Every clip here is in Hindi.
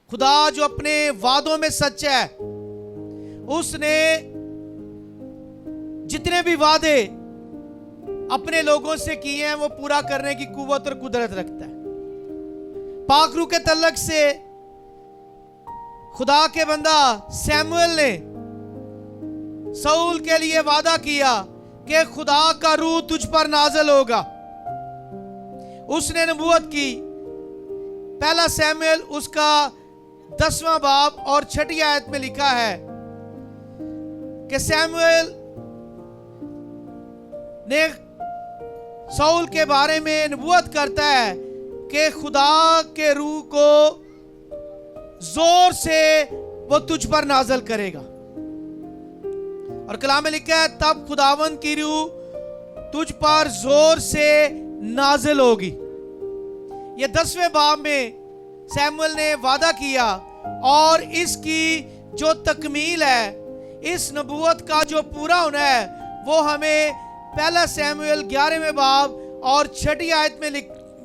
खुदा जो अपने वादों में सच्चा है, उसने जितने भी वादे अपने लोगों से किए हैं वो पूरा करने की कुव्वत और कुदरत रखता है। पाक रूह के तल्लक से खुदा के बंदा सैमुअल ने शाऊल के लिए वादा किया कि खुदा का रूह तुझ पर नाज़िल होगा। उसने नबूवत की। पहला सैमुएल उसका 10वां बाब और 6ठी आयत में लिखा है कि सैमुएल ने शाऊल के बारे में नबूवत करता है कि खुदा के रूह को जोर से वो तुझ पर नाज़िल करेगा। और कलाम में लिखा है तब खुदावंद की रूह तुझ पर जोर से नाज़िल होगी। ये 10वें बाब में सैमुएल ने वादा किया और इसकी जो तकमील है, इस नबूवत का जो पूरा होना है, वो हमें पहला सैमुएल 11वें बाब और 6ठी आयत में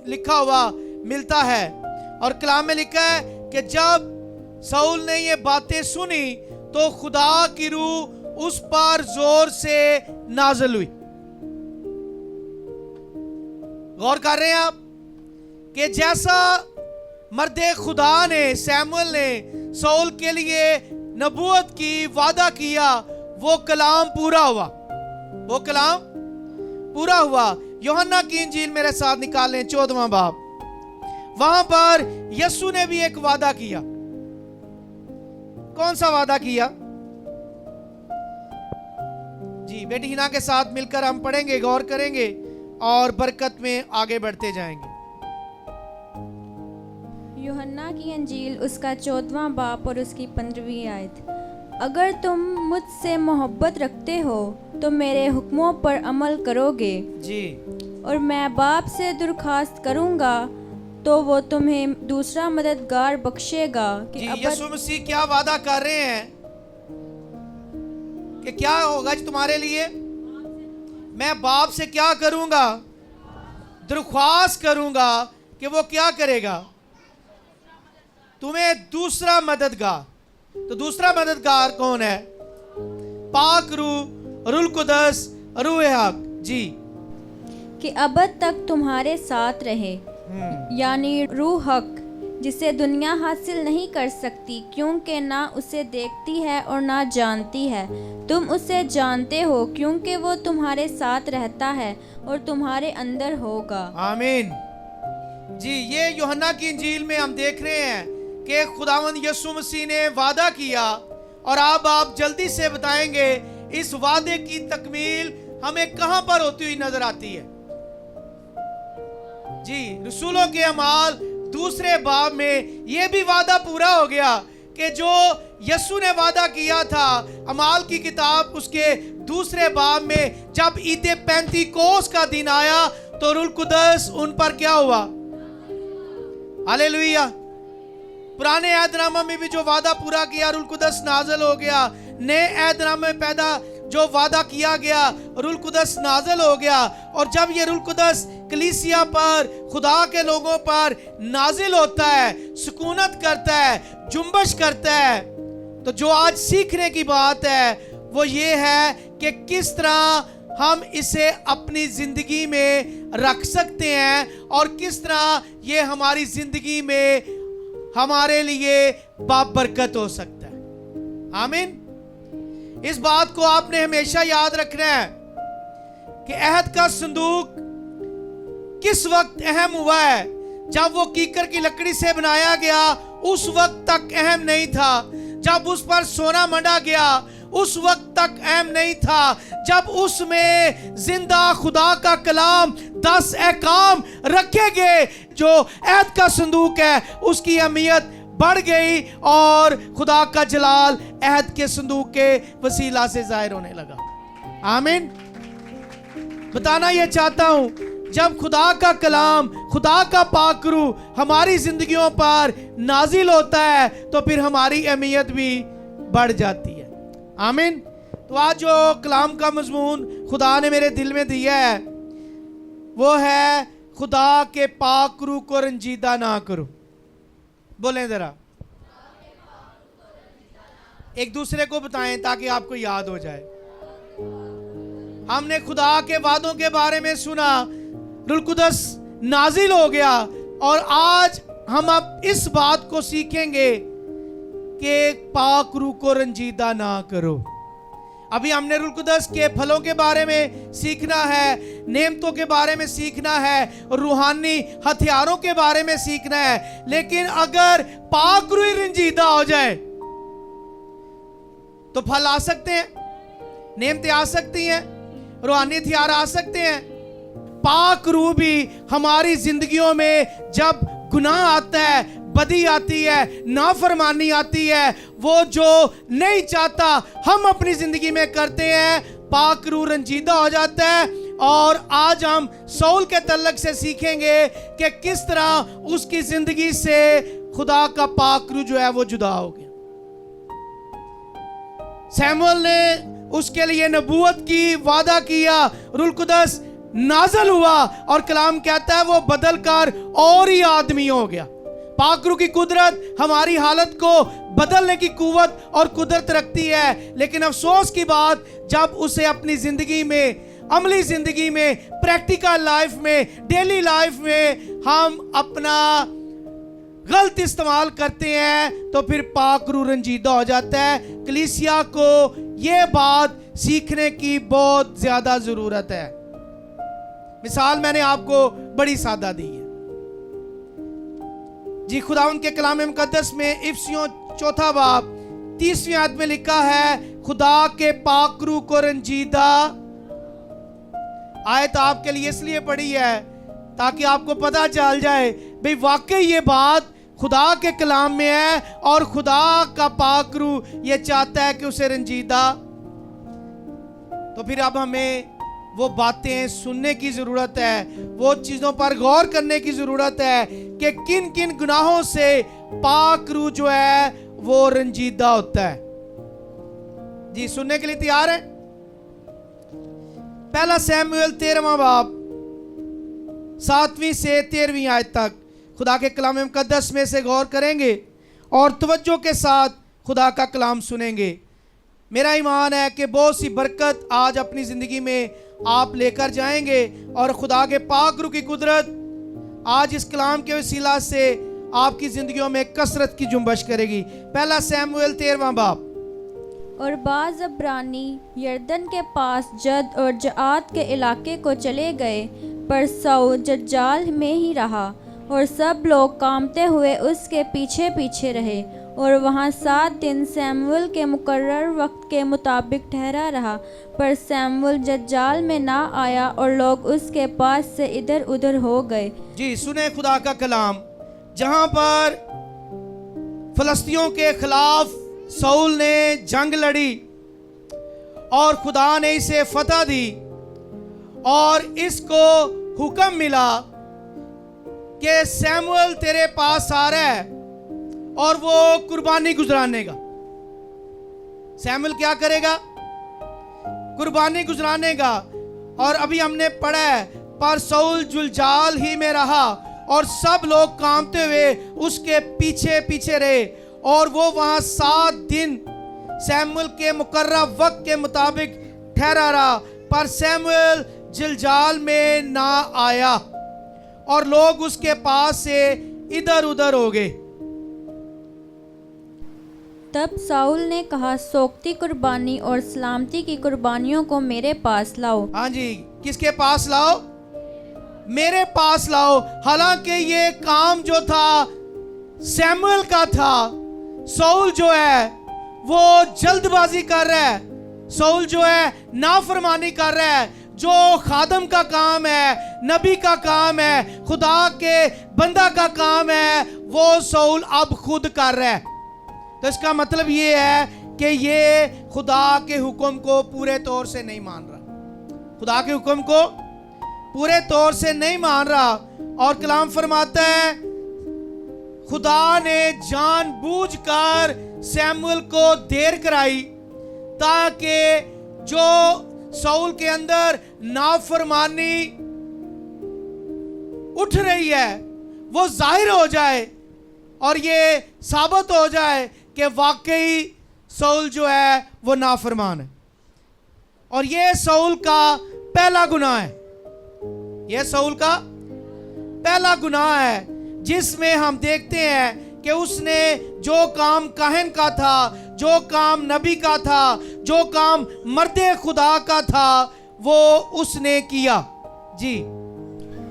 लिखा हुआ मिलता है। और कलाम में लिखा है कि जब शाऊल ने ये बातें सुनी तो खुदा की रूह उस पर जोर से नाज़िल हुई। गौर कर रहे हैं आप कि जैसा मर्दे खुदा ने, सैमुएल ने शाऊल के लिए नबूवत की, वादा किया, वो कलाम पूरा हुआ। वो कलाम पूरा हुआ। यूहन्ना की इंजील मेरे साथ निकालें 14वां बाब। वहां पर यीशु ने भी एक वादा किया। कौन सा वादा किया जी? बेटी हिना के साथ मिलकर हम पढ़ेंगे, गौर करेंगे और बरकत में आगे बढ़ते जाएंगे। यूहन्ना की अंजील उसका 14वां बाब और उसकी 15वीं आयत। अगर तुम मुझसे मोहब्बत रखते हो तो मेरे हुक्मों पर अमल करोगे जी। और मैं बाप से दरख्वास्त करूंगा तो वो तुम्हें दूसरा मददगार बख्शेगा कि यीशु मसीह क्या वादा कर रहे हैं कि क्या होगा तुम्हारे लिए? मैं बाप से क्या करूंगा? दरख्वास्त करूंगा कि वो क्या करेगा? तुम्हें दूसरा मददगार। तो दूसरा मददगार कौन है? पाक रूह, रूह कुदस, रूह हक जी, कि अबद तक तुम्हारे साथ रहे, यानी रूह हक, जिसे दुनिया हासिल नहीं कर सकती क्योंकि ना उसे देखती है और ना जानती है। तुम उसे जानते हो क्योंकि वो तुम्हारे साथ रहता है और तुम्हारे अंदर होगा। आमीन जी। ये यूहन्ना की इंजील में हम देख रहे हैं कि खुदावंद यीशु मसीह ने वादा किया और अब आप जल्दी से बताएंगे इस वादे की तकमील हमें कहां पर होती हुई नजर आती है जी? रसूलों के अमाल 2 बाब में यह भी वादा पूरा हो गया कि जो यीशु ने वादा किया था। अमाल की किताब उसके 2 बाब में जब ईद पेंतीकोस का दिन आया तो रूह कुदस उन पर क्या हुआ? हालेलुया। पुराने अहदनामा में भी जो वादा पूरा किया, रूह कुदस नाज़िल हो गया। नए अहदनामा में पैदा जो वादा किया गया, रूह कुदस नाज़िल हो गया। और जब ये रूह कुदस कलीसिया पर, खुदा के लोगों पर नाज़िल होता है, सुकूनत करता है, जुम्बश करता है, तो जो आज सीखने की बात है वो ये है कि किस तरह हम इसे अपनी जिंदगी में रख सकते हैं और किस तरह ये हमारी जिंदगी में हमारे लिए बाबरकत हो सकता है। आमीन। इस बात को आपने हमेशा याद रखना है कि अहद का संदूक किस वक्त अहम हुआ है? जब वो कीकर की लकड़ी से बनाया गया उस वक्त तक अहम नहीं था। जब उस पर सोना मंडा गया उस वक्त तक अहम नहीं था। जब उसमें जिंदा खुदा का कलाम 10 अहकाम रखे गए, जो अहद का संदूक है, उसकी अहमियत बढ़ गई और खुदा का जलाल अहद के संदूक के वसीला से जाहिर होने लगा। आमीन। बताना यह चाहता हूं, जब खुदा का कलाम, खुदा का पाक रूह हमारी जिंदगियों पर नाजिल होता है तो फिर हमारी अहमियत भी बढ़ जाती है। आमीन। तो आज जो कलाम का मजमून खुदा ने मेरे दिल में दिया है वो है खुदा के पाक रूह को रंजीदा ना करो। बोलें जरा, एक दूसरे को बताएं ताकि आपको याद हो जाए। हमने खुदा के वादों के बारे में सुना, रूह कुदस नाजिल हो गया, और आज हम अब इस बात को सीखेंगे कि पाक रूह को रंजीदा ना करो। अभी हमने रूह कुदस के फलों के बारे में सीखना है, नेमतों के बारे में सीखना है, रूहानी हथियारों के बारे में सीखना है। लेकिन अगर पाक रूह रंजीदा हो जाए तो फल आ सकते हैं, नेमतें आ सकती हैं, रूहानी हथियार आ सकते हैं। पाक रूह भी हमारी जिंदगियों में जब गुनाह आता है, बदी आती है, नाफरमानी आती है, वो जो नहीं चाहता हम अपनी जिंदगी में करते हैं, पाक रूह रंजीदा हो जाता है। और आज हम सौल के तल्लक से सीखेंगे कि किस तरह उसकी जिंदगी से खुदा का पाक रूह जो है वो जुदा हो गया। सैमुअल ने उसके लिए नबूवत की, वादा किया, रूह कुदस नाज़िल हुआ और कलाम कहता है वो बदल कर और ही आदमी हो गया। पाक रूह की कुदरत हमारी हालत को बदलने की कुव्वत और कुदरत रखती है, लेकिन अफसोस की बात जब उसे अपनी जिंदगी में, अमली जिंदगी में, प्रैक्टिकल लाइफ में, डेली लाइफ में हम अपना गलत इस्तेमाल करते हैं तो फिर पाक रूह रंजीदा हो जाता है। कलीसिया को यह बात सीखने की बहुत ज्यादा जरूरत है। मिसाल मैंने आपको बड़ी सादा दी है जी। खुदावंद के कलाम मुकद्दस में इफिसियों 4 बाब 30वीं आयत में लिखा है, खुदा के पाक रूह को रंजीदा। आयत आपके लिए इसलिए पढ़ी है ताकि आपको पता चल जाए भाई वाकई ये बात खुदा के कलाम में है और खुदा का पाक रूह ये चाहता है कि उसे रंजीदा। तो फिर अब हमें वो बातें सुनने की जरूरत है, वो चीजों पर गौर करने की जरूरत है कि किन किन गुनाहों से पाक रूह जो है वो रंजीदा होता है। जी सुनने के लिए तैयार है? पहला सैमुएल 13वां बाब 7वीं से 13वीं आयत तक खुदा के कलाम मुकद्दस में से गौर करेंगे और तवज्जो के साथ खुदा का कलाम सुनेंगे। मेरा ईमान है कि बहुत सी बरकत आज अपनी ज़िंदगी में आप लेकर जाएंगे और खुदा के पाक रूह की कुदरत आज इस कलाम के वसीला से आपकी ज़िंदगियों में कसरत की जुम्बश करेगी। पहला सैमुएल 13वां बाब। और बाज अब्रानी यरदन के पास जद और जआत के इलाके को चले गए, पर सऊ जज्जाल में ही रहा और सब लोग कामते हुए उसके पीछे पीछे रहे। और वहाँ 7 दिन सैमुअल के मुकर्रर वक्त के मुताबिक ठहरा रहा, पर सैमुअल जज्जाल में ना आया और लोग उसके पास से इधर उधर हो गए। जी सुने खुदा का कलाम, जहाँ पर फलस्तियों के खिलाफ सऊल ने जंग लड़ी और खुदा ने इसे फतह दी और इसको हुक्म मिला कि सैमुअल तेरे पास आ रहा है और वो कुर्बानी गुजराने का। सैमुअल क्या करेगा? कुर्बानी गुजराने का। और अभी हमने पढ़ा है, पर सऊल जुलजाल ही में रहा और सब लोग कामते हुए उसके पीछे पीछे रहे और वो वहां 7 दिन सैमुअल के मुकर्रर वक्त के मुताबिक ठहरा रहा, पर सैमुअल जिलजाल में ना आया और लोग उसके पास से इधर उधर हो गए। तब साउल ने कहा, सोक्ती कुर्बानी और सलामती की कुर्बानियों को मेरे पास लाओ। हाँ जी, किसके पास लाओ? मेरे पास लाओ। हालांकि ये काम जो था सैमुअल का था, साउल जो है वो जल्दबाजी कर रहा है, साउल जो है नाफरमानी कर रहा है। जो खादम का काम है, नबी का काम है, खुदा के बंदा का काम है, वो साउल अब खुद कर रहा है। तो इसका मतलब ये है कि ये खुदा के हुक्म को पूरे तौर से नहीं मान रहा, खुदा के हुक्म को पूरे तौर से नहीं मान रहा। और कलाम फरमाता है, खुदा ने जानबूझकर सैमुअल को देर कराई ताकि जो साउल के अंदर नाफरमानी उठ रही है वो जाहिर हो जाए और ये साबित हो जाए कि वाकई साउल जो है वो नाफरमान है। और ये साउल का पहला गुनाह है, ये साउल का पहला गुनाह है, जिसमें हम देखते हैं कि उसने जो काम काहन का था, जो काम नबी का था, जो काम मर्दे खुदा का था, वो उसने किया। जी।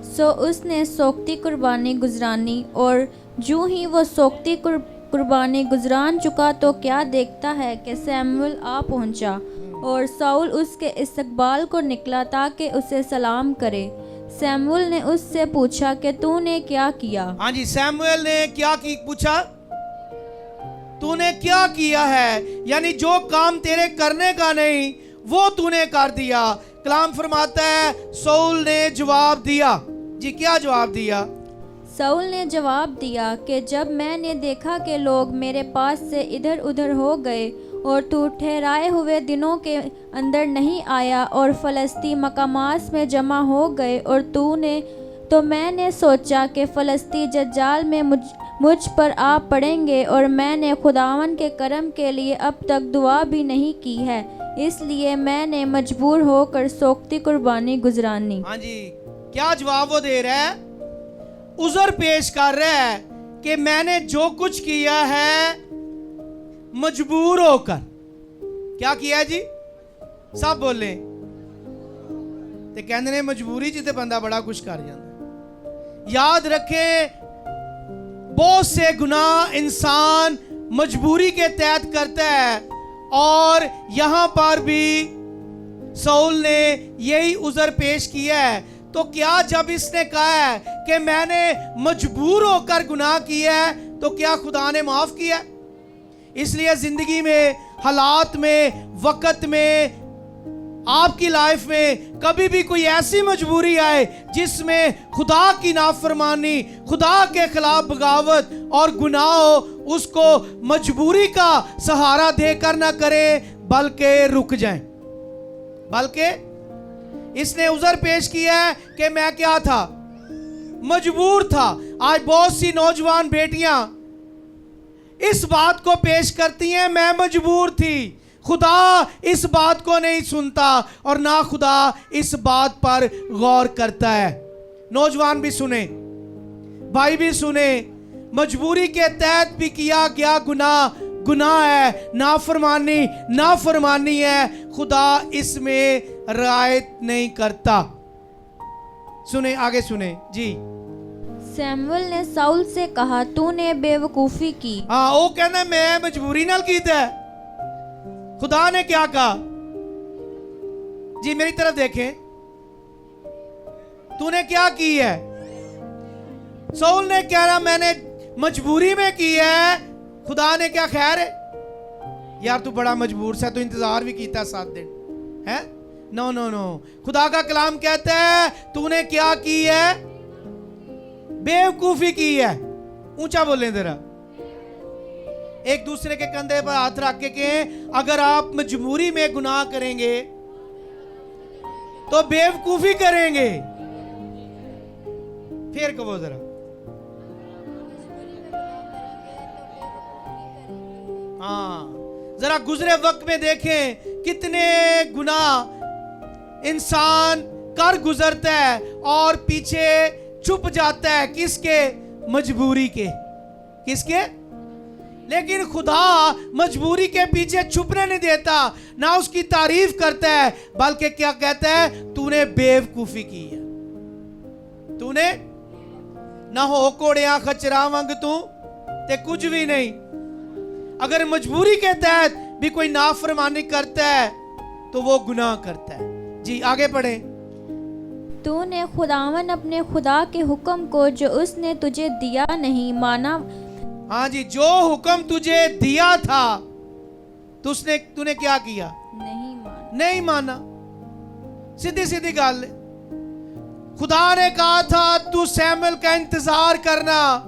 सो उसने सोख्ती कुर्बानी गुजरानी, और जो ही वो सोख्ती कुर्बानी गुजरान चुका तो क्या देखता है कि सैमुअल आ पहुंचा, और साउल उसके इस्तकबाल को निकला ताकि उसे सलाम करे। सैमुअल ने उससे पूछा कि तूने क्या किया। हाँ जी, सैमुअल ने क्या पूछा, तूने क्या किया है, यानी जो काम तेरे करने का नहीं वो तूने कर दिया। कलाम फरमाता है साउल ने जवाब दिया। जी, क्या जवाब दिया? साउल ने जवाब दिया कि जब मैंने देखा कि लोग मेरे पास से इधर उधर हो गए और तू ठहराए हुए दिनों के अंदर नहीं आया और फलस्ती मकामास में जमा हो गए और तो मैंने सोचा कि फलस्ती जज्जाल में मुझ पर आ पड़ेंगे, और मैंने खुदावन के करम के लिए अब तक दुआ भी नहीं की है, इसलिए मैंने मजबूर होकर सोख्ती कुर्बानी गुजरानी। हाँ जी, क्या जवाब वो दे रहा है? उज़र पेश कर रहा है कि मैंने जो कुछ किया है मजबूर होकर। क्या किया है जी? सब बोले ते कहते ने मजबूरी च ते बंदा बड़ा कुछ कर जाता। याद रखें, बहुत से गुनाह इंसान मजबूरी के तहत करता है, और यहां पर भी साउल ने यही उज़र पेश किया है। तो क्या जब इसने कहा है कि मैंने मजबूर होकर गुनाह किया है, तो क्या खुदा ने माफ किया? इसलिए जिंदगी में, हालात में, वक्त में, आपकी लाइफ में कभी भी कोई ऐसी मजबूरी आए जिसमें खुदा की नाफरमानी, खुदा के खिलाफ बगावत और गुनाह हो, उसको मजबूरी का सहारा देकर ना करें, बल्कि रुक जाएं। बल्कि इसने उज़र पेश किया है कि मैं क्या था, मजबूर था। आज बहुत सी नौजवान बेटियां इस बात को पेश करती हैं, मैं मजबूर थी। खुदा इस बात को नहीं सुनता और ना खुदा इस बात पर गौर करता है। नौजवान भी सुने, भाई भी सुने, मजबूरी के तहत भी किया गया गुनाह है, नाफरमानी है, खुदा इसमें रियायत नहीं करता। सुने, आगे सुने जी। सैमुअल ने साउल से कहा, तूने बेवकूफ़ी की। हाँ, वो कहना मैं मजबूरी नाल कीता है। खुदा ने क्या कहा? जी मेरी तरफ देखें, तूने क्या की है? साउल ने कह रहा मैंने मजबूरी में की है। खुदा ने क्या, खैर है यार तू बड़ा मजबूर सा, तू इंतजार भी कीता 7 दिन है। नो नो नो, खुदा का कलाम कहता है तूने क्या की है? बेवकूफी की है। ऊंचा बोले जरा, एक दूसरे के कंधे पर हाथ रख के कहें, अगर आप मजबूरी में गुनाह करेंगे तो बेवकूफी करेंगे। फिर कहो जरा, हाँ जरा गुजरे वक्त में देखें कितने गुनाह इंसान कर गुजरता है और पीछे छुप जाता है। किसके? मजबूरी के। किसके? लेकिन खुदा मजबूरी के पीछे छुपने नहीं देता, ना उसकी तारीफ करता है, बल्कि क्या कहता है? तूने बेवकूफी की है। तूने ना हो कोड़िया खचरा वांग तू ते कुछ भी नहीं। अगर मजबूरी के तहत भी कोई नाफरमानी करता है तो वो गुनाह करता है। जी आगे पढ़े। तूने खुदावन अपने खुदा के हुक्म को जो उसने तुझे दिया नहीं माना। हाँ जी, जो हुक्म तुझे दिया था तूने क्या किया? नहीं माना। सीधी सीधी गल। खुदा ने कहा था तू सैमुअल का इंतजार करना,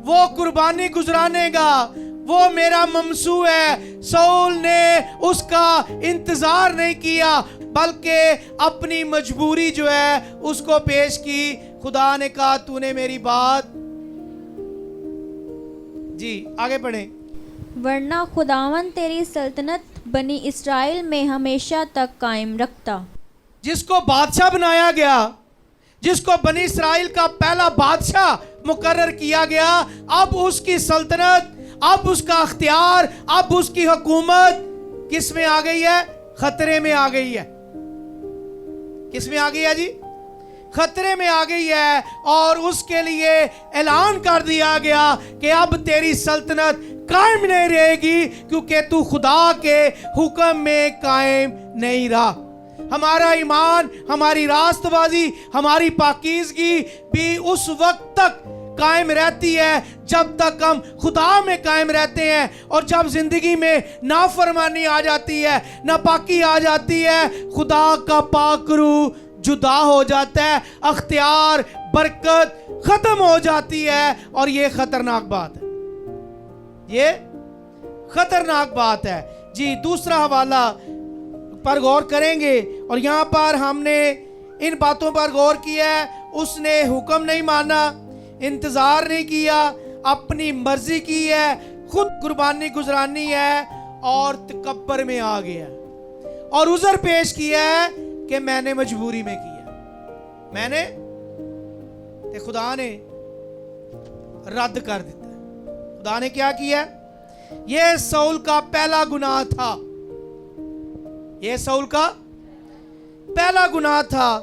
वो कुर्बानी गुजरानेगा, वो मेरा ममसू है। साउल ने उसका इंतजार नहीं किया, बल्कि अपनी मजबूरी जो है उसको पेश की। खुदा ने कहा तूने मेरी बात। जी आगे पढ़े। वरना खुदावन तेरी सल्तनत बनी इसराइल में हमेशा तक कायम रखता। जिसको बादशाह बनाया गया, जिसको बनी इसराइल का पहला बादशाह मुकर्रर किया गया, अब उसकी सल्तनत, अब उसका अख्तियार, अब उसकी हुकूमत किस में आ गई है? खतरे में आ गई है। किस में आ गई है जी? खतरे में आ गई है। और उसके लिए ऐलान कर दिया गया कि अब तेरी सल्तनत कायम नहीं रहेगी, क्योंकि तू खुदा के हुक्म में कायम नहीं रहा। हमारा ईमान, हमारी रास्तबाजी, हमारी पाकीज़गी भी उस वक्त तक कायम रहती है जब तक हम खुदा में कायम रहते हैं। और जब जिंदगी में नाफरमानी आ जाती है, नापाकी आ जाती है, खुदा का पाक रूह जुदा हो जाता है, अख्तियार, बरकत खत्म हो जाती है। और ये खतरनाक बात है, ये खतरनाक बात है जी। दूसरा हवाला पर गौर करेंगे, और यहां पर हमने इन बातों पर गौर किया है। उसने हुक्म नहीं माना, इंतजार नहीं किया, अपनी मर्जी की है, खुद कुर्बानी गुजरानी है और तकब्बर में आ गया और उज़र पेश किया है कि मैंने मजबूरी में किया, मैंने, ते खुदा ने रद्द कर दिया। खुदा ने क्या किया? यह साउल का पहला गुनाह था, यह साउल का पहला गुनाह था।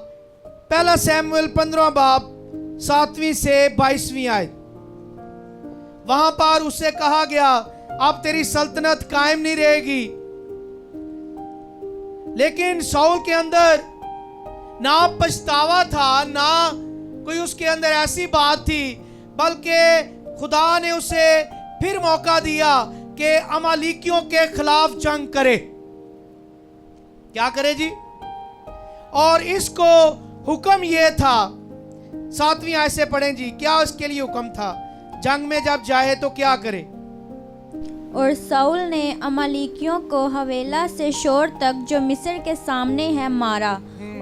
पहला सैमुएल 15 बाब 7वीं से 22वीं आयत, वहां पर उससे कहा गया अब तेरी सल्तनत कायम नहीं रहेगी। लेकिन साउल के अंदर ना पछतावा था, ना कोई उसके अंदर ऐसी बात थी, बल्कि खुदा ने उसे फिर मौका दिया कि अमालिकियों के खिलाफ जंग करे। क्या करे जी? और इसको हुक्म यह था, 7वीं आयत से पढ़ें जी, क्या उसके लिए हुक्म था? जंग में जब जाए तो क्या करे? और साउल ने अमालिकियों को हवेला से शोर तक जो मिस्र के सामने है मारा,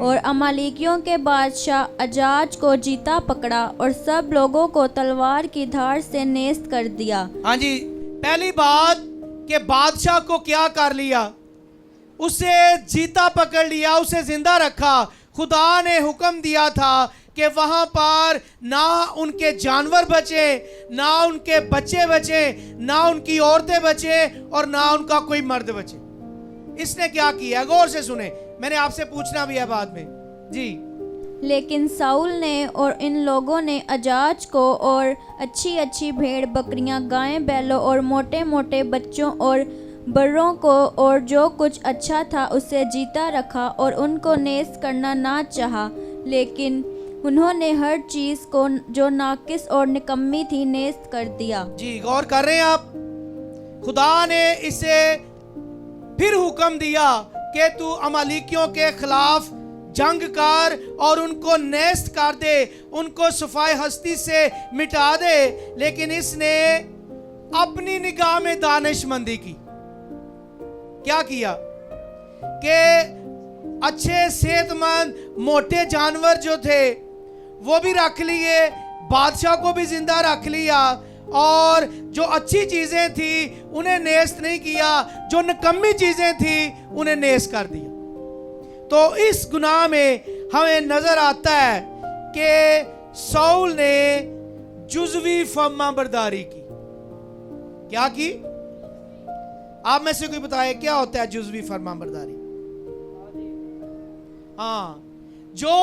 और अमालिकियों के बादशाह अजाज को जीता पकड़ा और सब लोगों को तलवार की धार से नेस्त कर दिया। हाँ जी, पहली बात कि बादशाह को क्या कर लिया? उसे जीता पकड़ लिया, उसे जिंदा रखा। खुदा ने हुक्म दिया था कि वहां पर ना उनके जानवर बचे, ना उनके बच्चे बचे, ना उनकी औरतें बचे, और ना उनका कोई मर्द बचे। इसने क्या किया? गौर से सुने, मैंने आपसे पूछना भी है बाद में जी। लेकिन साउल ने और इन लोगों ने अजाज को और अच्छी अच्छी भेड़ बकरियां, गायें, बैलों और मोटे मोटे बच्चों और बर्रों को और जो कुछ अच्छा था उसे जीता रखा और उनको नेस्त करना ना चाहा, लेकिन उन्होंने हर चीज को जो नाकिस और निकम्मी थी नेस्त कर दिया। जी, गौर कर रहे हैं आप? खुदा ने इसे फिर हुक्म दिया कि तू अमालिकियों के खिलाफ जंग कर और उनको नेस्त कर दे, उनको सफाई हस्ती से मिटा दे। लेकिन इसने अपनी निगाह में दानिशमंदी की। क्या किया कि अच्छे सेहतमंद मोटे जानवर जो थे वो भी रख लिए, बादशाह को भी जिंदा रख लिया, और जो अच्छी चीजें थी उन्हें नेस्त नहीं किया, जो निकम्मी चीजें थी उन्हें नेस्त कर दिया। तो इस गुनाह में हमें नजर आता है कि साउल ने जुज़वी फर्माबरदारी की। क्या की? आप में से कोई बताए क्या होता है जुज़वी फर्माबरदारी? हाँ, जो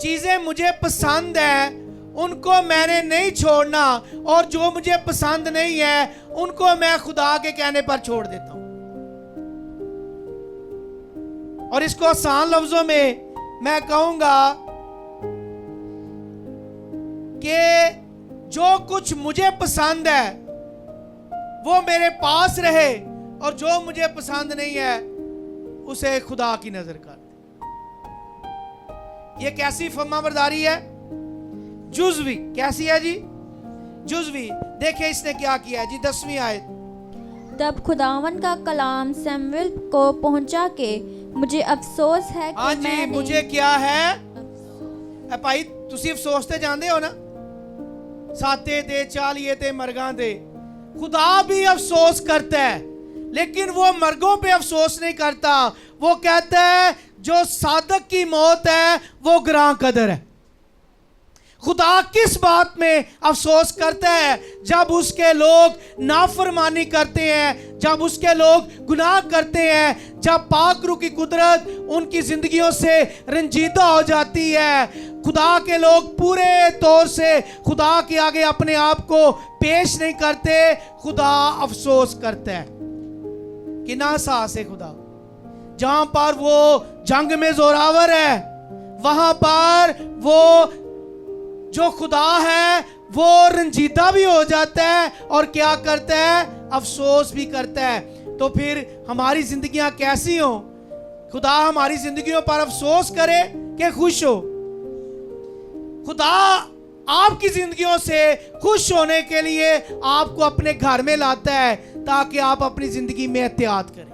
चीजें मुझे पसंद है उनको मैंने नहीं छोड़ना, और जो मुझे पसंद नहीं है उनको मैं खुदा के कहने पर छोड़ देता हूं। और इसको आसान लफ्जों में मैं कहूंगा कि जो कुछ मुझे पसंद है वो मेरे पास रहे, और जो मुझे पसंद नहीं है उसे खुदा की नजर कर दे। ये कैसी फर्माबरदारी है? जुज़वी। कैसी है जी? जुज़वी। देखिए इसने क्या किया जी, 10वीं आयत। तब खुदावन का कलाम सैमुएल को पहुंचा के मुझे अफसोस है कि हाँ जी, मैंने मुझे क्या है भाई, तुसी अफसोस ते जानते हो ना, साते ते चालिए ते मरगां ते खुदा भी अफसोस करता है, लेकिन वो मर्गों पे अफसोस नहीं करता। वो कहता है जो सादक की मौत है वो ग्रां कदर है। खुदा किस बात में अफसोस करता है? जब उसके लोग नाफरमानी करते हैं, जब उसके लोग गुनाह करते हैं, जब पाक रूह की कुदरत उनकी जिंदगियों से रंजीदा हो जाती है। खुदा के लोग पूरे तौर से खुदा के आगे अपने आप को पेश नहीं करते। खुदा अफसोस करता है कि ना साहस है खुदा। जहां पर वो जंग में जोरावर है, वहां पर वो जो खुदा है वो रंजीदा भी हो जाता है और क्या करता है? अफसोस भी करता है। तो फिर हमारी जिंदगियां कैसी हो? खुदा हमारी जिंदगियों पर अफसोस करे कि खुश हो? खुदा आपकी जिंदगियों से खुश होने के लिए आपको अपने घर में लाता है ताकि आप अपनी जिंदगी में एहतियात करें।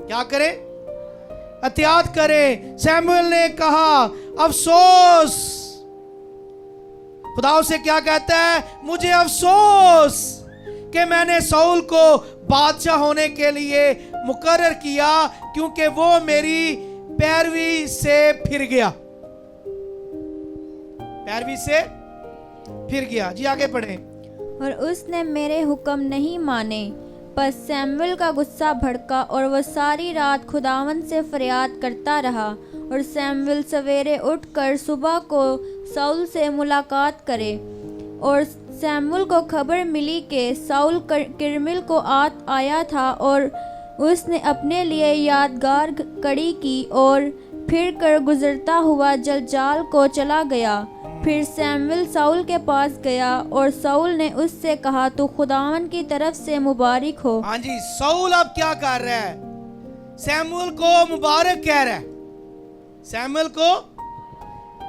क्या करें? एहतियात करें। सैमुएल ने कहा अफसोस। खुदा उसे क्या कहता है? मुझे अफसोस कि मैंने शाऊल को बादशाह होने के लिए मुकर्रर किया, क्योंकि वो मेरी पैरवी से फिर गया। पैरवी से फिर गया। जी आगे पढ़ें। और उसने मेरे हुक्म नहीं माने। पर सैमुएल का गुस्सा भड़का और वह सारी रात खुदावन से फरियाद करता रहा। और सैमुएल सवेरे उठकर सुबह को शाऊल से मुलाकात करे। और सैमुएल को खबर मिली कि शाऊल किरमिल को आया था, और उसने अपने लिए यादगार कड़ी की और फिर कर गुजरता हुआ जलजाल को चला गया। फिर सैमुएल शाऊल के पास गया और शाऊल ने उससे कहा, तू खुदावन की तरफ से मुबारक हो। हाँ जी, शाऊल अब क्या कर रहा है? सैमुएल को मुबारक कह रहा है। सैमुएल को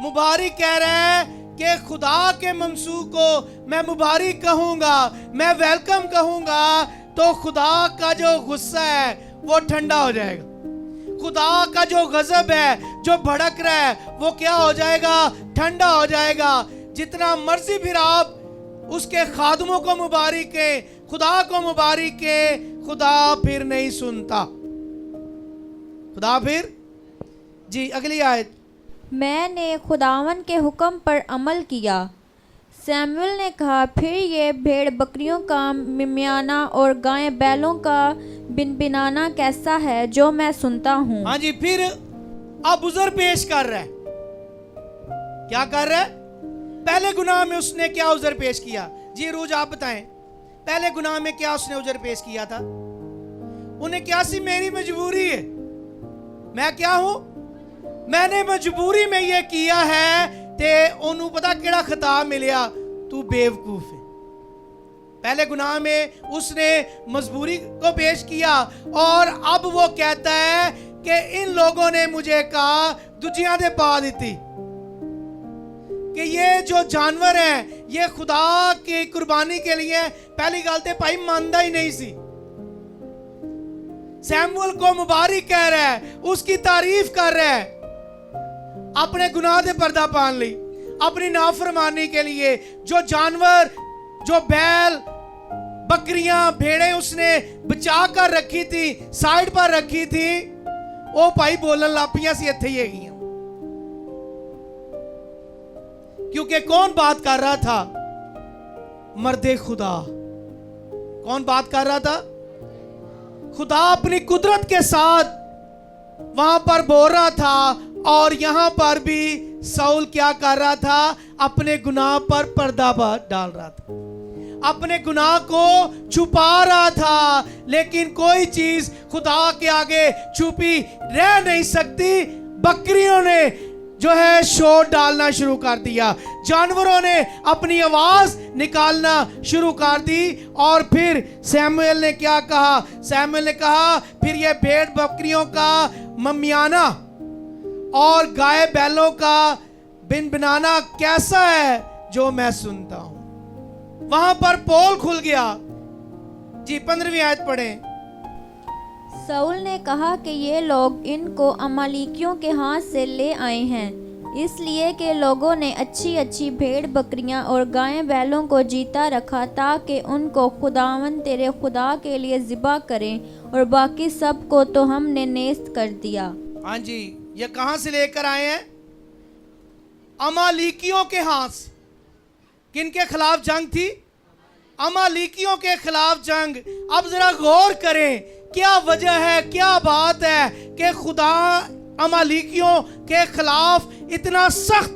मुबारक कह रहा है कि खुदा के ममसू को मैं मुबारक कहूंगा, मैं वेलकम कहूंगा, तो खुदा का जो गुस्सा है वो ठंडा हो जाएगा। खुदा का जो गजब है, जो भड़क रहा है, वो क्या हो जाएगा? ठंडा हो जाएगा। जितना मर्जी फिर आप उसके खादमों को मुबारक के, खुदा को मुबारक के, खुदा फिर नहीं सुनता। खुदा फिर जी अगली आयत। मैंने खुदावन के हुक्म पर अमल किया। सैमुएल ने कहा, फिर ये भेड़ बकरियों का मिमियाना और गाय बैलों का बिनबिनाना कैसा है जो मैं सुनता हूँ? हाँ जी, फिर अब उज़र पेश कर रहा है। क्या कर रहा है? पहले गुनाह में उसने क्या उज़र पेश किया? जी रोज आप बताएं, पहले गुनाह में क्या उसने उज़र पेश किया था? उन्हें क्या सी मेरी मजबूरी है, मैं क्या हूं, मैंने मजबूरी में ये किया है, ते ओनू पता केड़ा खिताब मिलिया, तू बेवकूफ है। पहले गुनाह में उसने मजबूरी को पेश किया और अब वो कहता है कि इन लोगों ने मुझे कहा दुजियां दे पा दी कि ये जो जानवर हैं ये खुदा की कुर्बानी के लिए। पहली गल ते भाई मानदा ही नहीं सी। सैमुएल को मुबारक कह रहा है, उसकी तारीफ कर रहा है, अपने गुनाह दे पर्दा पान ली, अपनी नाफरमानी के लिए। जो जानवर, जो बैल बकरियां भेड़ें उसने बचा कर रखी थी, साइड पर रखी थी, वो भाई बोलन लापियां सी इत्थे ही हैगियां। क्योंकि कौन बात कर रहा था? मर्दे खुदा। कौन बात कर रहा था? खुदा अपनी कुदरत के साथ वहां पर बोल रहा था और यहां पर भी शाऊल क्या कर रहा था? अपने गुनाह पर पर्दा डाल रहा था, अपने गुनाह को छुपा रहा था। लेकिन कोई चीज खुदा के आगे छुपी रह नहीं सकती। बकरियों ने जो है शोर डालना शुरू कर दिया, जानवरों ने अपनी आवाज निकालना शुरू कर दी। और फिर सैमुएल ने क्या कहा? सैमुएल ने कहा फिर ये भेड़ बकरियों का ममियाना और गाय बैलों का बिनबिनाना कैसा है जो मैं सुनता हूं। वहां पर पोल खुल गया। जी 15वीं आयत पढ़ें। शाऊल ने कहा कि ये लोग इनको अमालेकियों के हाथ से ले आए हैं, इसलिए कि लोगों ने अच्छी अच्छी भेड़ बकरियां और गायें बैलों को जीता रखा ताकि उनको खुदावन तेरे खुदा के लिए ज़िबा करें, और बाकी सब को तो हमने नेस्त कर दिया। हाँ जी, ये कहां से लेकर आए हैं? अमालीकियों के हाथ से। किनके खिलाफ जंग थी? अमालीकियों के खिलाफ जंग। अब जरा गौर करें, क्या वजह है, क्या बात है कि खुदा अमालीकियों के खिलाफ इतना सख्त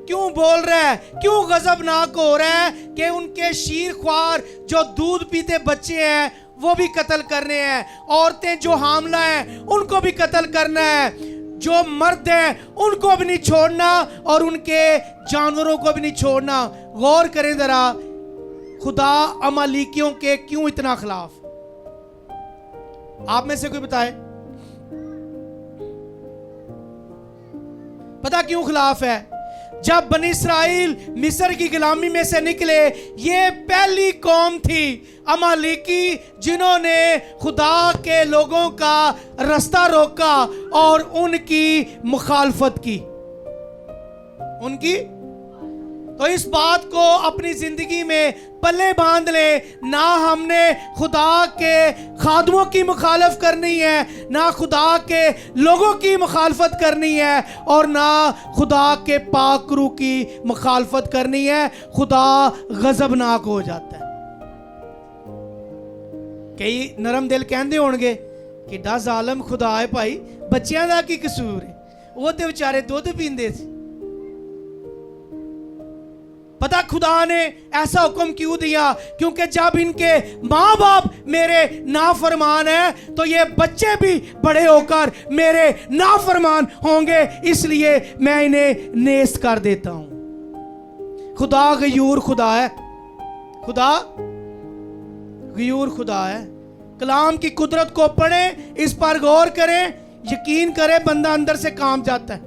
क्यों बोल रहा है, क्यों गजबनाक हो रहा है कि उनके शीरख्वार जो दूध पीते बच्चे हैं वो भी कत्ल करने हैं, औरतें जो हामला हैं उनको भी कत्ल करना है, जो मर्द हैं उनको भी नहीं छोड़ना और उनके जानवरों को भी नहीं छोड़ना। गौर करें जरा, खुदा अमालीकियों के क्यों इतना खिलाफ? आप में से कोई बताए, पता क्यों खिलाफ है? जब बनी इस्राइल मिस्र की गुलामी में से निकले, ये पहली कौम थी अमालीकी जिन्होंने खुदा के लोगों का रास्ता रोका और उनकी मुखालफत की। उनकी तो इस बात को अपनी जिंदगी में पल्ले बांध ले, ना हमने खुदा के खादमों की मुखालफ करनी है, ना खुदा के लोगों की मुखालफत करनी है, और ना खुदा के पाक रूह की मुखालफत करनी है। खुदा गजबनाक हो जाता है। कई नरम दिल कहते होंगे कि डा जालम खुदा है भाई, बच्चों का की कसूर है, वो तो बेचारे दुध पींदे सी। पता खुदा ने ऐसा हुक्म क्यों दिया? क्योंकि जब इनके माँ बाप मेरे नाफरमान हैं तो ये बच्चे भी बड़े होकर मेरे नाफरमान होंगे, इसलिए मैं इन्हें नेस्त कर देता हूं। खुदा गयूर खुदा है, खुदा गयूर खुदा है। कलाम की कुदरत को पढ़ें, इस पर गौर करें, यकीन करें, बंदा अंदर से काम जाता है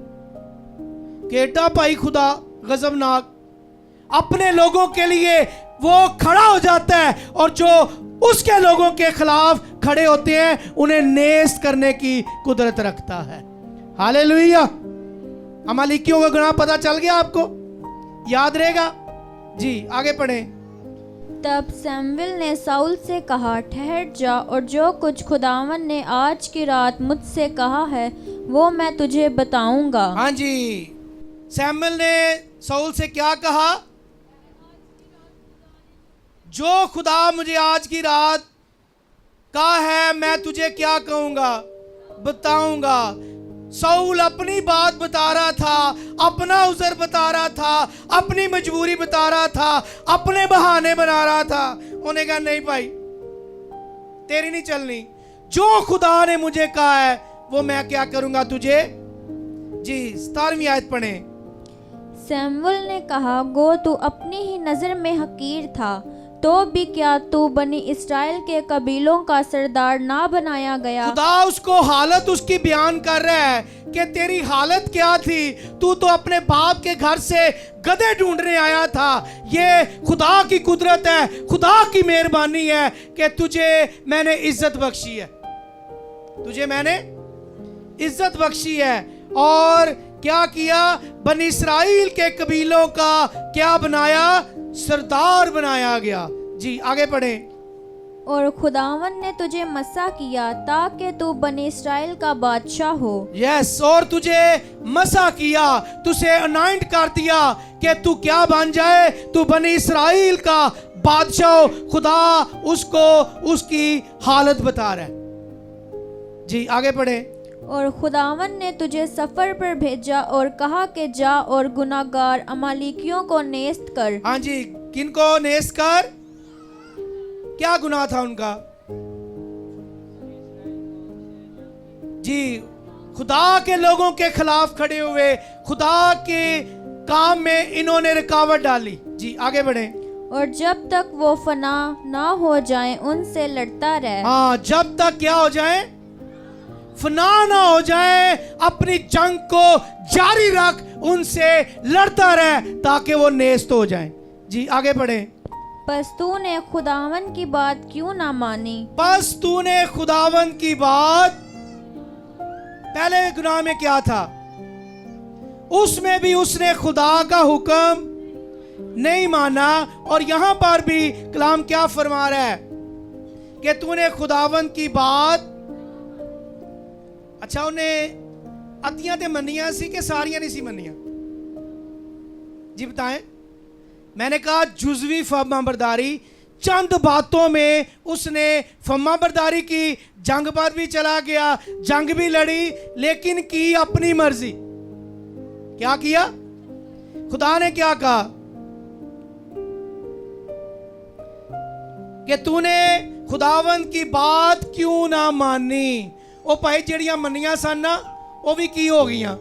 कि एटा भाई खुदा गजबनाक अपने लोगों के लिए वो खड़ा हो जाता है, और जो उसके लोगों के खिलाफ खड़े होते हैं उन्हें नेस्त करने की कुदरत रखता है। हालेलुया। अमालीकियों का गुनाह पता चल गया आपको? याद रहेगा जी, आगे पढ़ें। तब शमूएल ने शाऊल से कहा, ठहर जा, और जो कुछ खुदावन ने आज की रात मुझसे कहा है वो मैं तुझे बताऊंगा। हाँ जी, शमूएल ने शाऊल से क्या कहा? जो खुदा मुझे आज की रात कहा है मैं तुझे क्या कहूंगा, बताऊंगा। शाऊल अपनी बात बता रहा था, अपना उज़र बता रहा था, अपनी मजबूरी बता रहा था, अपने बहाने बना रहा था। उन्होंने कहा नहीं भाई तेरी नहीं चलनी, जो खुदा ने मुझे कहा है वो मैं क्या करूंगा तुझे। जी 17वीं आयत पढ़ें। शमूएल ने कहा, गो तू अपनी ही नज़र में हकीर था, तो भी क्या तू बनी इस्राएल के कबीलों का सरदार ना बनाया गया? खुदा उसको हालत उसकी बयान कर रहा है कि तेरी हालत क्या थी। तू तो अपने बाप के घर से गधे ढूंढने आया था। ये खुदा की कुदरत है, खुदा की मेहरबानी है कि तुझे मैंने इज्जत बख्शी है, तुझे मैंने इज्जत बख्शी है। और क्या किया? बनी इस्राइल के कबीलों का क्या बनाया? सरदार बनाया गया। जी आगे पढ़ें। और खुदावन ने तुझे मसा किया ताकि तू बनी इस्राएल का बादशाह हो। यस, और तुझे मसा किया, तुझे अनाइंट कर दिया कि तू क्या बन जाए, तू बनी इस्राइल का बादशाह हो। खुदा उसको उसकी हालत बता रहा है। जी आगे पढ़ें। और खुदावन ने तुझे सफर पर भेजा और कहा कि जा और गुनाहगार अमालीकियों को नेस्त कर। हाँ जी, किनको नेस्त कर? क्या गुनाह था उनका? जी खुदा के लोगों के खिलाफ खड़े हुए, खुदा के काम में इन्होंने रुकावट डाली। जी आगे बढ़े। और जब तक वो फना ना हो जाए उनसे लड़ता रहे। हाँ, जब तक क्या हो जाए? फना ना हो जाए, अपनी जंग को जारी रख, उनसे लड़ता रहे ताकि वो नेस्त हो जाएं। जी आगे बढ़े। बस तूने खुदावन की बात क्यों ना मानी? बस तूने खुदावन की बात, पहले गुनाह में क्या था? उसमें भी उसने खुदा का हुक्म नहीं माना। और यहां पर भी कलाम क्या फरमा रहा है कि तूने खुदावन की बात, अच्छा उन्हें अतियां ते मनियां सी कि सारियां नहीं सी मनियां जी बताएं। मैंने कहा जुज़वी फर्माबरदारी, चंद बातों में उसने फर्माबरदारी की, जंग पर भी चला गया, जंग भी लड़ी, लेकिन की अपनी मर्जी। क्या किया? खुदा ने क्या कहा कि तूने खुदावंद की बात क्यों ना मानी। वो भाई जड़ियां मनियां सन ना वो भी की हो गईयां,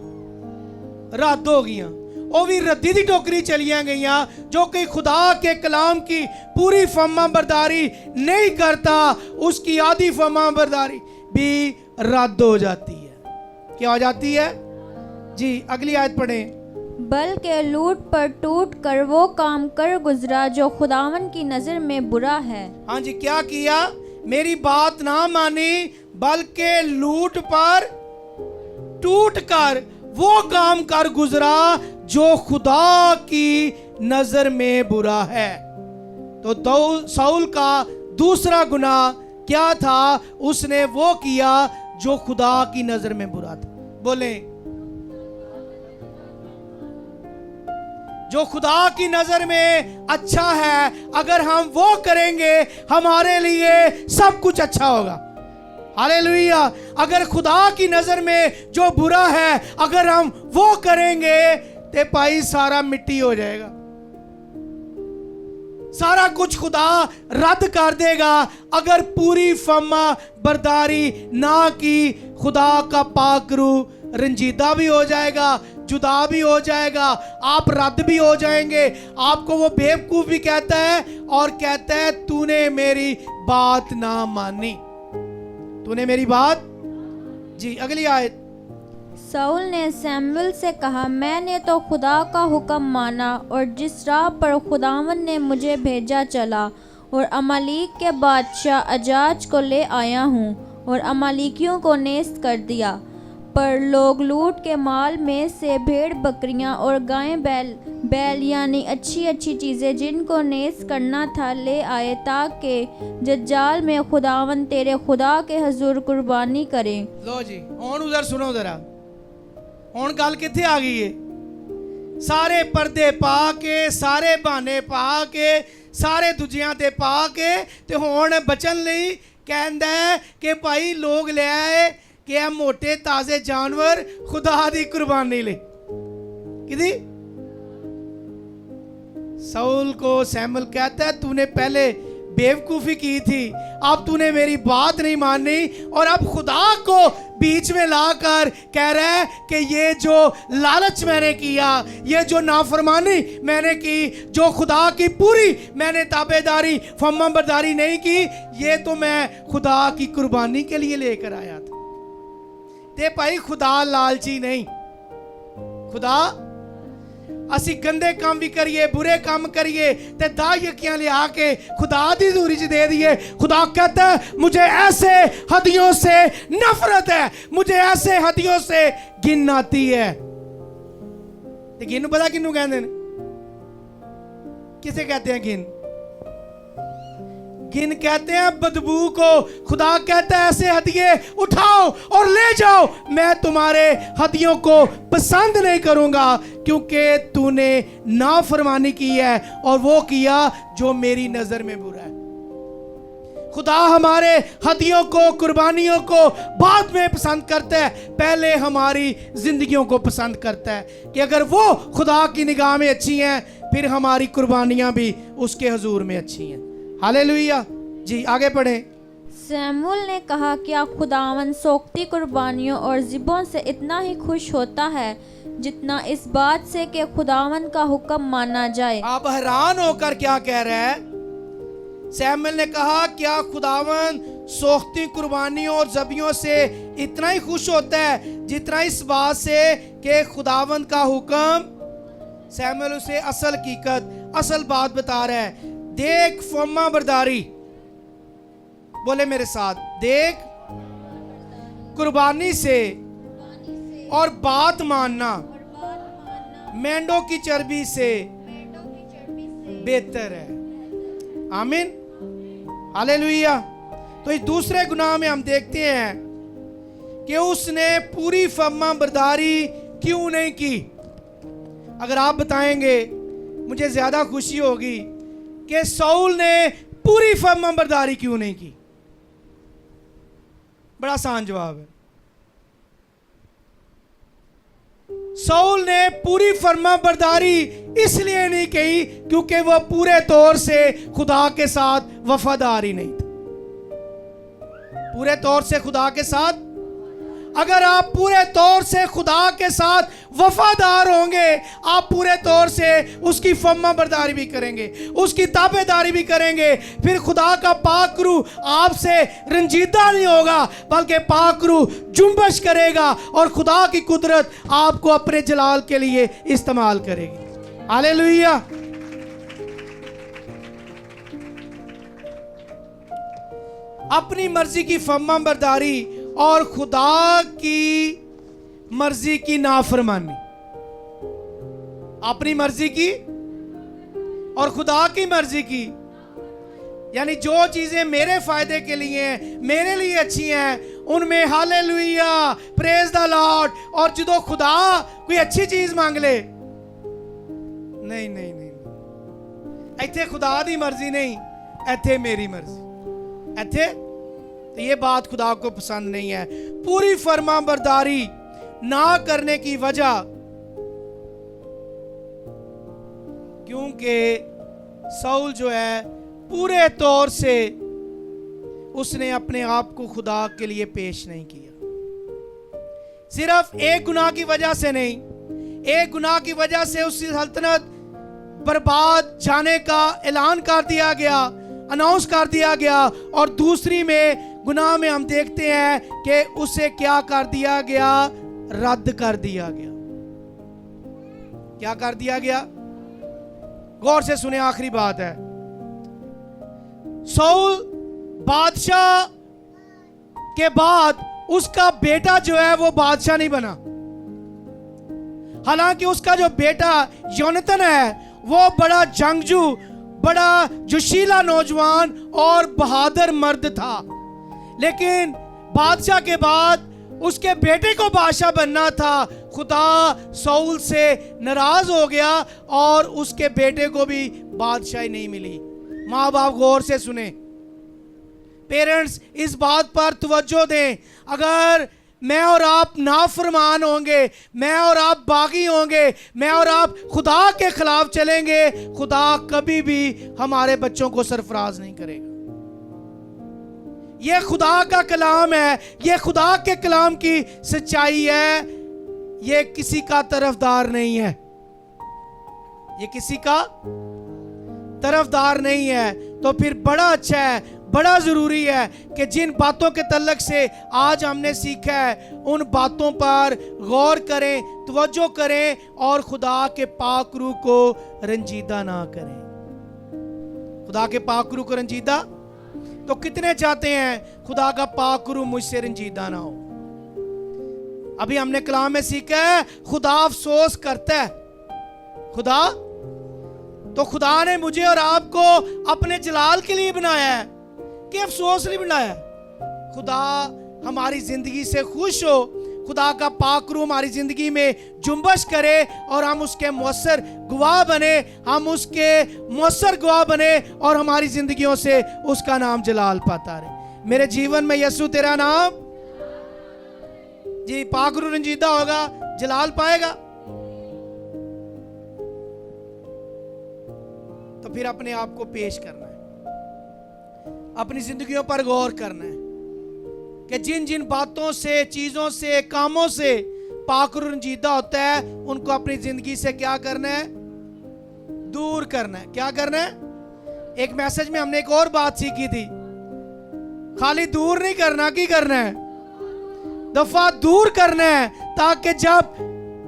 रद्द हो गईयां, वो भी रद्दी दी टोकरी चलियां गईयां। जो कि खुदा के कलाम की पूरी फर्माबरदारी नहीं करता, उसकी आधी फर्माबरदारी भी रद्द हो जाती है। क्या हो जाती है जी? अगली आयत पढ़ें। बल्कि लूट पर टूट कर वो काम कर गुजरा जो खुदावन की नजर में बुरा है। हाँ जी, क्या किया? मेरी बात ना मानी, बल्कि लूट पर टूट कर वो काम कर गुजरा जो खुदा की नजर में बुरा है। तो साउल का दूसरा गुनाह क्या था? उसने वो किया जो खुदा की नजर में बुरा था। बोले, जो खुदा की नजर में अच्छा है, अगर हम वो करेंगे हमारे लिए सब कुछ अच्छा होगा। हालेलुया। अगर खुदा की नजर में जो बुरा है, अगर हम वो करेंगे तो भाई सारा मिट्टी हो जाएगा, सारा कुछ खुदा रद्द कर देगा। अगर पूरी फर्मा बरदारी ना की, खुदा का पाक रूह रंजीदा भी हो जाएगा, जुदा भी हो जाएगा, आप रद्द भी हो जाएंगे। आपको वो बेवकूफ भी कहता है और कहता है तूने मेरी बात ना मानी, तूने मेरी बात। जी अगली आयत। साउल ने सैमुअल से कहा, मैंने तो खुदा का हुक्म माना और जिस राह पर खुदावन ने मुझे भेजा चला, और अमालीक के बादशाह अजाज को ले आया हूँ और अमालीकियों को नेस्त कर दिया। पर लोग लूट के माल में से भेड़ बकरियां और गायें बैल यानी अच्छी अच्छी चीज़ें जिनको नेस्त करना था ले आए, ताकि जज्जाल में खुदावन तेरे खुदा के हजूर कुर्बानी करें। लो जी, और उधर सुनो जरा, और गल किथे आ गई है? सारे पर्दे पा के, सारे बहाने पा के, सारे दूजियां ते पा के, ते हुण बचन लई कहंदा है कि भाई लोग ले आए कि यह मोटे ताजे जानवर खुदा दी कुर्बानी ले। किदी? साउल को सैमुअल कहता है तूने पहले बेवकूफी की थी, अब तूने मेरी बात नहीं मानी, और अब खुदा को बीच में लाकर कह रहा है कि ये जो लालच मैंने किया, ये जो नाफरमानी मैंने की, जो खुदा की पूरी मैंने ताबेदारी फर्माबरदारी नहीं की, ये तो मैं खुदा की कुर्बानी के लिए लेकर आया था। ते भाई खुदा लालची नहीं। खुदा असी गंदे काम भी करिए, बुरे काम करिए, ते दायकियां ले आके खुदा दी हजूरी च दे दिए। खुदा कहता है मुझे ऐसे हदियों से नफरत है, मुझे ऐसे हदियों से घिन आती है। ते घिन पता किन्नू कहते हैं? किसे कहते हैं घिन? घिन कहते हैं बदबू को। खुदा कहता है ऐसे हदिये उठाओ और ले जाओ, मैं तुम्हारे हदियों को पसंद नहीं करूंगा, क्योंकि तूने नाफरमानी की है और वो किया जो मेरी नजर में बुरा है। खुदा हमारे हदियों को, कुर्बानियों को बाद में पसंद करता है, पहले हमारी जिंदगियों को पसंद करता है कि अगर वो खुदा की निगाह में अच्छी हैं, फिर हमारी कुर्बानियां भी उसके हुजूर में अच्छी हैं। हालेलुया। जी आगे पढ़ें। सैमुअल ने कहा, क्या खुदावन सोख्ती कुर्बानियों और ज़िबों से इतना ही खुश होता है जितना इस बात से कि खुदावन का हुक्म माना जाए? आप हैरान होकर क्या कह रहे हैं? सैमुअल ने कहा क्या खुदावन सोख्ती कुर्बानियों और ज़बियों से इतना ही खुश होता है जितना इस बात से कि खुदावन का हुक्म। सैमुअल उसे असल हकीकत, असल बात बता रहा है। देख फर्मा बरदारी, बोले मेरे साथ, देख कुर्बानी से और बात मानना मेंढों की चर्बी से बेहतर है। आमीन, हालेलुया। तो इस दूसरे गुनाह में हम देखते हैं कि उसने पूरी फर्माबरदारी क्यों नहीं की। अगर आप बताएंगे मुझे ज्यादा खुशी होगी कि शाऊल ने पूरी फर्माबरदारी क्यों नहीं की। बड़ा आसान जवाब है। शाऊल ने पूरी फर्माबरदारी इसलिए नहीं की क्योंकि वह पूरे तौर से खुदा के साथ वफादार ही नहीं था। पूरे तौर से खुदा के साथ, अगर आप पूरे तौर से खुदा के साथ वफादार होंगे, आप पूरे तौर से उसकी फर्माबरदारी भी करेंगे, उसकी ताबेदारी भी करेंगे, फिर खुदा का पाक रूह आपसे रंजीदा नहीं होगा, बल्कि पाक रूह जुम्बश करेगा और खुदा की कुदरत आपको अपने जलाल के लिए इस्तेमाल करेगी। हालेलुया। अपनी मर्जी की फर्माबरदारी और खुदा की मर्जी की नाफरमानी, अपनी मर्जी की और खुदा की मर्जी की, यानी जो चीजें मेरे फायदे के लिए हैं, मेरे लिए अच्छी हैं, उनमें हालेलुया, प्रेज द लॉर्ड। और जो खुदा कोई अच्छी चीज मांग ले, नहीं नहीं नहीं, इत्थे खुदा दी मर्जी नहीं, इत्थे मेरी मर्जी, इत्थे। तो ये बात खुदा को पसंद नहीं है। पूरी फर्माबरदारी ना करने की वजह, क्योंकि शाऊल जो है पूरे तौर से उसने अपने आप को खुदा के लिए पेश नहीं किया। सिर्फ एक गुनाह की वजह से नहीं, एक गुनाह की वजह से उसकी सल्तनत बर्बाद जाने का ऐलान कर दिया गया, अनाउंस कर दिया गया। और दूसरी में गुनाह में हम देखते हैं कि उसे क्या कर दिया गया, रद्द कर दिया गया। क्या कर दिया गया? गौर से सुने, आखिरी बात है। शाऊल बादशाह के बाद उसका बेटा जो है वो बादशाह नहीं बना। हालांकि उसका जो बेटा योनातान है वो बड़ा जंगजू, बड़ा जोशीला नौजवान और बहादुर मर्द था, लेकिन बादशाह के बाद उसके बेटे को बादशाह बनना था। खुदा शाऊल से नाराज हो गया और उसके बेटे को भी बादशाही नहीं मिली। माँ बाप गौर से सुने, पेरेंट्स इस बात पर तवज्जो दें। अगर मैं और आप नाफरमान होंगे, मैं और आप बागी होंगे, मैं और आप खुदा के खिलाफ चलेंगे, खुदा कभी भी हमारे बच्चों को सरफराज नहीं करेगा। यह खुदा का कलाम है, यह खुदा के कलाम की सच्चाई है। यह किसी का तरफदार नहीं है, यह किसी का तरफदार नहीं है। तो फिर बड़ा अच्छा है, बड़ा जरूरी है कि जिन बातों के तल्लक से आज हमने सीखा है उन बातों पर गौर करें, तवज्जो करें और खुदा के पाक रूह को रंजीदा ना करें। खुदा के पाक रूह को रंजीदा, तो कितने चाहते हैं खुदा का पाक रूह मुझसे रंजीदा ना हो। अभी हमने कलाम में सीखा है खुदा अफसोस करता है। खुदा, तो खुदा ने मुझे और आपको अपने जलाल के लिए बनाया है कि अफसोस नहीं बनाया। खुदा हमारी जिंदगी से खुश हो, खुदा का पाक रूह हमारी जिंदगी में जुम्बश करे और हम उसके मुअस्सर गवाह बने, हम उसके मुअस्सर गवाह बने और हमारी जिंदगियों से उसका नाम जलाल पाता रहे। मेरे जीवन में यीशु तेरा नाम, जी पाक रूह रंजीदा होगा, जलाल पाएगा। तो फिर अपने आप को पेश करना है, अपनी जिंदगियों पर गौर करना है कि जिन जिन बातों से, चीजों से, कामों से पाक रूह रंजीदा होता है उनको अपनी जिंदगी से क्या करना है, दूर करना है। क्या करना है? एक मैसेज में हमने एक और बात सीखी थी, खाली दूर नहीं करना, की करना है, दफा दूर करना है, ताकि जब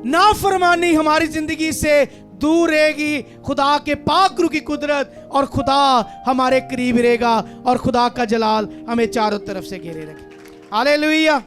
नाफरमानी हमारी जिंदगी से दूर रहेगी, खुदा के पाक रूह की कुदरत और खुदा हमारे करीब रहेगा और खुदा का जलाल हमें चारों तरफ से घेरे रखे। हालेलुया।